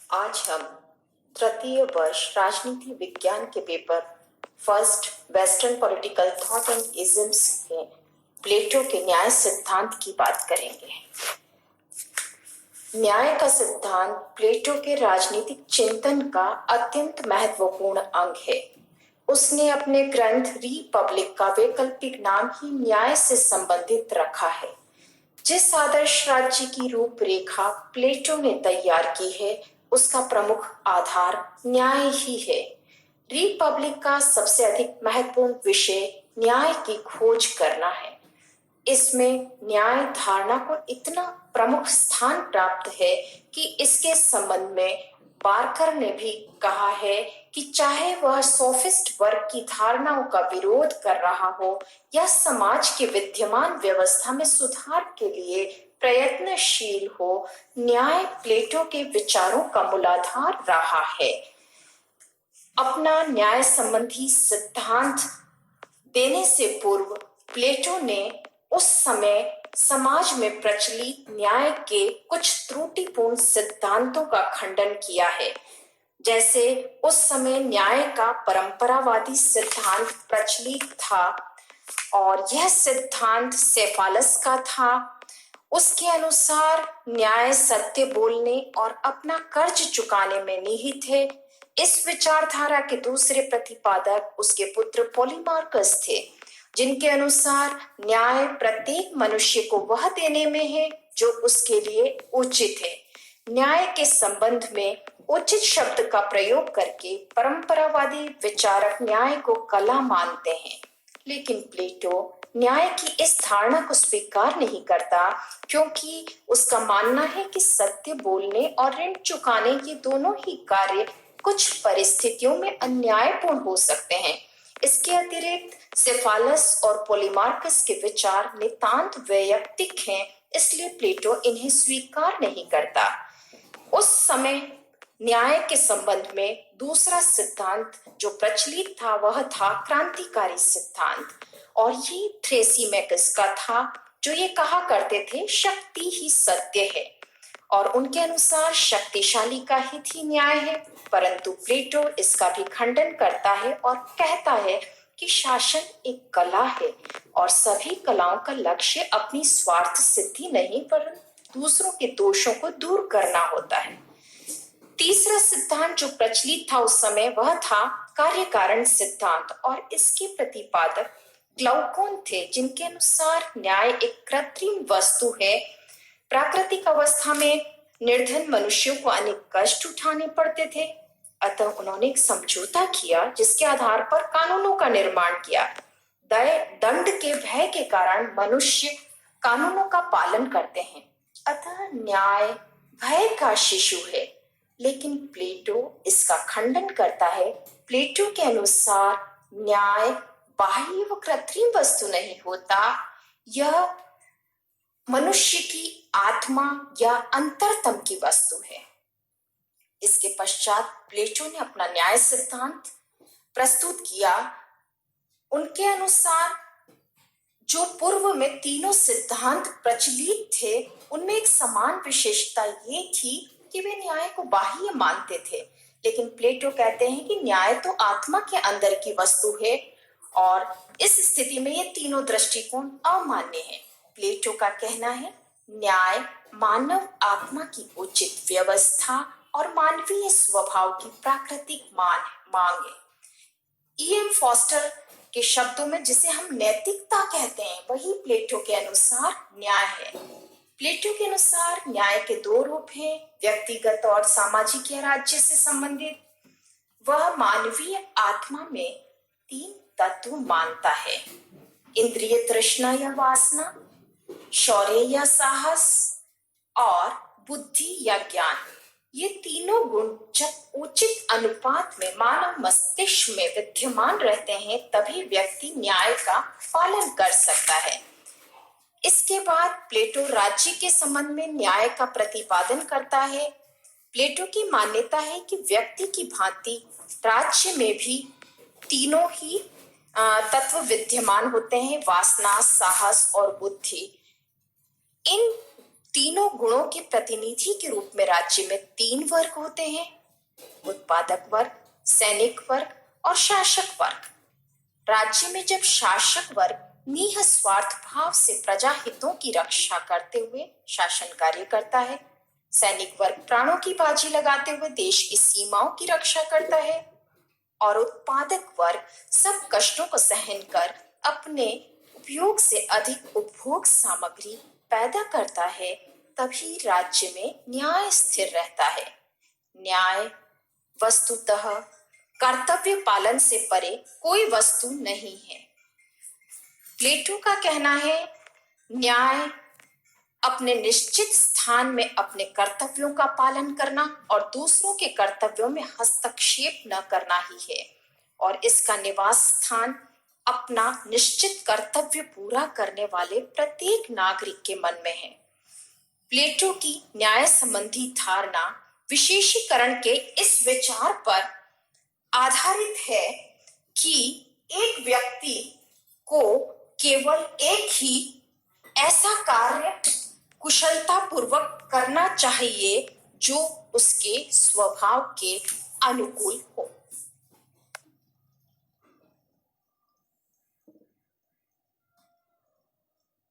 आज हम तृतीय वर्ष राजनीति विज्ञान के paper first western political thought and isms के प्लेटो के न्याय सिद्धांत की बात करेंगे। न्याय का सिद्धांत प्लेटो के राजनीतिक चिंतन का अत्यंत महत्वपूर्ण अंग है। उसने अपने ग्रंथ रिपब्लिक का वैकल्पिक नाम ही न्याय से संबंधित रखा है। जिस आदर्श राज्य की रूपरेखा प्लेटो ने तैयार की है, उसका प्रमुख आधार न्याय ही है। रिपब्लिक का सबसे अधिक महत्वपूर्ण विषय न्याय की खोज करना है। इसमें न्याय धारणा को इतना प्रमुख स्थान प्राप्त है कि इसके संबंध में बार्कर ने भी कहा है कि चाहे वह सोफिस्ट वर्ग की धारणाओं का विरोध कर रहा हो या समाज के विद्यमान व्यवस्था में सुधार के लिए प्रयत्नशील हो, न्याय प्लेटो के विचारों का मूलाधार रहा है। अपना न्याय संबंधी सिद्धांत देने से पूर्व प्लेटो ने उस समय समाज में प्रचलित न्याय के कुछ त्रुटिपूर्ण सिद्धांतों का खंडन किया है। जैसे उस समय न्याय का परंपरावादी सिद्धांत प्रचलित था और यह सिद्धांत सेफालस का था। उसके अनुसार न्याय सत्य बोलने और अपना कर्ज चुकाने में निहित है। इस विचारधारा के दूसरे प्रतिपादक उसके पुत्र पॉलीमार्कस थे, जिनके अनुसार न्याय प्रत्येक मनुष्य को वह देने में है जो उसके लिए उचित है। न्याय के संबंध में उचित शब्द का प्रयोग करके परंपरावादी विचारक न्याय को कला मानते हैं, लेकिन प्लेटो न्याय की इस धारणा को स्वीकार नहीं करता, क्योंकि उसका मानना है कि सत्य बोलने और ऋण चुकाने ये दोनों ही कार्य कुछ परिस्थितियों में अन्यायपूर्ण हो सकते हैं। इसके अतिरिक्त सेफालस और पॉलीमार्कस के विचार नितांत वैयक्तिक हैं, इसलिए प्लेटो इन्हें स्वीकार नहीं करता। उस समय न्याय के संबंध में दूसरा सिद्धांत जो प्रचलित था वह था क्रांतिकारी सिद्धांत, और ये थ्रेसीमेकस का था, जो ये कहा करते थे शक्ति ही सत्य है और उनके अनुसार शक्तिशाली का हित ही न्याय है। परंतु प्लेटो इसका भी खंडन करता है और कहता है कि शासन एक कला है और सभी कलाओं का लक्ष्य अपनी स्वार्थ सिद्धि नहीं, परंतु दूसरों के दोषों को दूर करना होता है। तीसरा सिद्धांत जो प्रचलित था उस समय वह था कार्य कारण सिद्धांत, और इसके प्रतिपादक ग्लाउकोन थे, जिनके अनुसार न्याय एक कृत्रिम वस्तु है। प्राकृतिक अवस्था में निर्धन मनुष्यों को अनेक कष्ट उठाने पड़ते थे, अतः उन्होंने एक समझौता किया जिसके आधार पर कानूनों का निर्माण किया। दंड के भय के कारण मनुष्य कानूनों का पालन करते हैं, अतः न्याय भय का शिशु है। लेकिन प्लेटो इसका खंडन करता है। प्लेटो के अनुसार न्याय बाह्य व कृत्रिम वस्तु नहीं होता, यह मनुष्य की आत्मा या अंतरतम की वस्तु है। इसके पश्चात प्लेटो ने अपना न्याय सिद्धांत प्रस्तुत किया। उनके अनुसार जो पूर्व में तीनों सिद्धांत प्रचलित थे, उनमें एक समान विशेषता ये थी कि वे न्याय को बाह्य मानते थे, लेकिन प्लेटो कहते हैं कि न्याय तो आत्मा के अंदर की वस्तु है, और इस स्थिति में ये तीनों दृष्टिकोण अमान्य है। प्लेटो का कहना है न्याय मानव आत्मा की उचित व्यवस्था और मानवीय स्वभाव की प्राकृतिक मांग है। E.M. फॉस्टर के शब्दों में जिसे हम नैतिकता कहते हैं, वही प्लेटो के अनुसार न्याय है। प्लेटो के अनुसार न्याय के दो रूप हैं, व्यक्तिगत और सामाजिक या राज्य से संबंधित। वह मानवीय आत्मा में तीन तत्व मानता है, इंद्रिय तृष्णा या वासना, शौर्य या साहस और बुद्धि या ज्ञान। ये तीनों गुण जब उचित अनुपात में मानव मस्तिष्क में विद्यमान रहते हैं, तभी व्यक्ति न्याय का पालन कर सकता है। इसके बाद प्लेटो राज्य के संबंध में न्याय का प्रतिपादन करता है। प्लेटो की मान्यता है कि व्यक्ति की भांति राज्य में भी तीनों ही तत्व विद्यमान होते हैं, वासना, साहस और बुद्धि। इन तीनों गुणों के प्रतिनिधि के रूप में राज्य में 3 वर्ग होते हैं: उत्पादक वर्ग, सैनिक वर्ग और शासक वर्ग। राज्य में जब शासक वर्ग निस्वार्थ भाव से प्रजा हितों की रक्षा करते हुए शासन कार्य करता है, सैनिक वर्ग प्राणों की बाजी लगाते हुए देश की सीमाओं की रक्षा करता है, और उत्पादक वर्ग सब कष्टों को सहन कर अपने उपयोग से अधिक उपभोग सामग्री पैदा करता है, तभी राज्य में न्याय स्थिर रहता है। न्याय वस्तुतः कर्तव्य पालन से परे कोई वस्तु नहीं है। प्लेटो का कहना है, न्याय अपने निश्चित स्थान में अपने कर्तव्यों का पालन करना और दूसरों के कर्तव्यों में हस्तक्षेप न करना ही है, और इसका निवास स्थान अपना निश्चित कर्तव्य पूरा करने वाले प्रत्येक नागरिक के मन में है। प्लेटो की न्याय संबंधी धारणा विशेषीकरण के इस विचार पर आधारित है कि एक व्यक्ति को केवल एक ही ऐसा कार्य कुशलतापूर्वक करना चाहिए जो उसके स्वभाव के अनुकूल हो।